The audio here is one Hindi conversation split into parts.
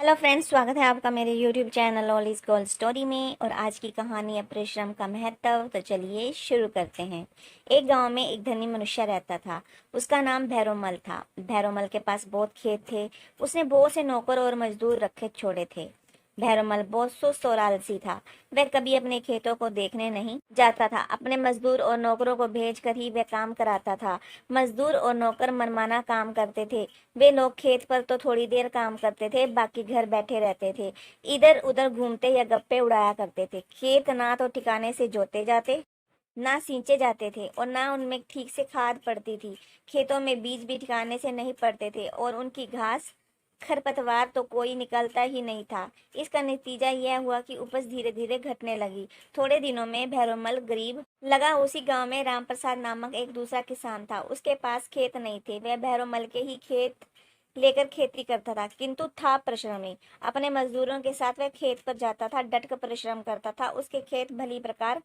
हेलो फ्रेंड्स, स्वागत है आपका मेरे YouTube channel all is gold story में। और आज की कहानी है परिश्रम का महत्व। तो चलिए शुरू करते हैं। एक गांव में एक धनी मनुष्य रहता था। उसका नाम भैरोमल था। भैरोमल के पास बहुत खेत थे। उसने बहुत से नौकर और मजदूर रखे छोड़े थे। भैरोमल बहुत सुस्त और आलसी था। वह कभी अपने खेतों को देखने नहीं जाता था। अपने मजदूर और नौकरों को भेजकर ही वह काम कराता था। मजदूर और नौकर मनमाना काम करते थे। वे लोग खेत पर तो थोड़ी देर काम करते थे, बाकी घर बैठे रहते थे। इधर उधर घूमते या गप्पे उड़ाया करते थे। खेत ना तो ठिकाने से जोते जाते, ना सींचे जाते थे, और ना उनमें ठीक से खाद पड़ती थी। खेतों में बीज भी ठिकाने से नहीं पड़ते थे, और उनकी घास खरपतवार तो कोई निकलता ही नहीं था। इसका नतीजा यह हुआ कि उपज धीरे धीरे घटने लगी। थोड़े दिनों में भैरोमल गरीब लगा। उसी गांव में राम प्रसाद नामक एक दूसरा किसान था। उसके पास खेत नहीं थे। वह भैरोमल के ही खेत लेकर खेती करता था, किंतु था परिश्रमी। अपने मजदूरों के साथ वह खेत पर जाता था, डट कर परिश्रम करता था। उसके खेत भली प्रकार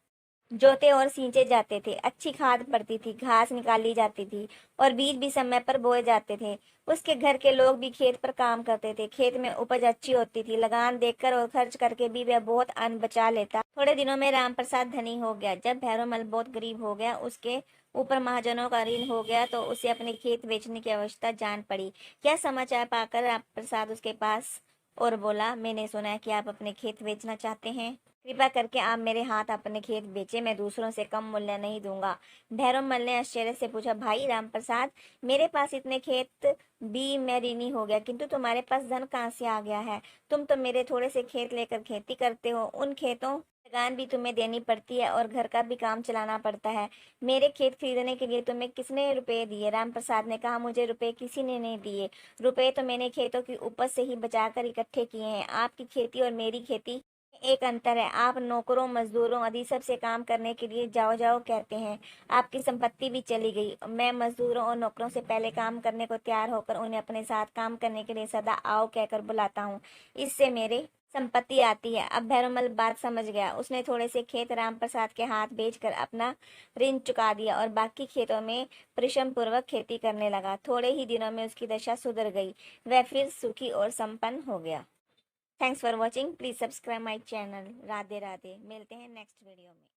जोते और सींचे जाते थे। अच्छी खाद पड़ती थी, घास निकाली जाती थी, और बीज भी समय पर बोए जाते थे। उसके घर के लोग भी खेत पर काम करते थे। खेत में उपज अच्छी होती थी। लगान देखकर और खर्च करके भी वह बहुत अन्न बचा लेता। थोड़े दिनों में राम प्रसाद धनी हो गया। जब भैरोमल बहुत गरीब हो गया, उसके ऊपर महाजनों का ऋण हो गया, तो उसे अपने खेत बेचने की आवश्यकता जान पड़ी। यह समाचार पाकर राम प्रसाद उसके पास और बोला, मैंने सुना है कि आप अपने खेत बेचना चाहते हैं। कृपया करके आप मेरे हाथ अपने खेत बेचे, मैं दूसरों से कम मूल्य नहीं दूंगा। भैरवमल ने आश्चर्य से पूछा, भाई राम प्रसाद, मेरे पास इतने खेत भी मैं ऋणी हो गया, किंतु तुम्हारे पास धन कहाँ से आ गया है? तुम तो मेरे थोड़े से खेत लेकर खेती करते हो। उन खेतों लगान भी तुम्हें देनी पड़ती है, और घर का भी काम चलाना पड़ता है। मेरे खेत खरीदने के लिए तुम्हें किसने रुपए दिए? राम प्रसाद ने कहा, मुझे रुपए किसी ने नहीं दिए। रुपए तो मैंने खेतों की उपज से ही बचाकर इकट्ठे किए हैं। आपकी खेती और मेरी खेती एक अंतर है। आप नौकरों मजदूरों आदि सब से काम करने के लिए जाओ जाओ कहते हैं। आपकी संपत्ति भी चली गई। मैं मजदूरों और नौकरों से पहले काम करने को तैयार होकर उन्हें अपने साथ काम करने के लिए सदा आओ कहकर बुलाता हूँ। इससे मेरे संपत्ति आती है। अब भैरमल बात समझ गया। उसने थोड़े से खेत राम प्रसाद के हाथ बेचकर अपना ऋण चुका दिया, और बाकी खेतों में परिश्रम पूर्वक खेती करने लगा। थोड़े ही दिनों में उसकी दशा सुधर गई। वह फिर सुखी और संपन्न हो गया। Thanks for watching. Please subscribe my channel. Radhe Radhe. मिलते हैं नेक्स्ट वीडियो में।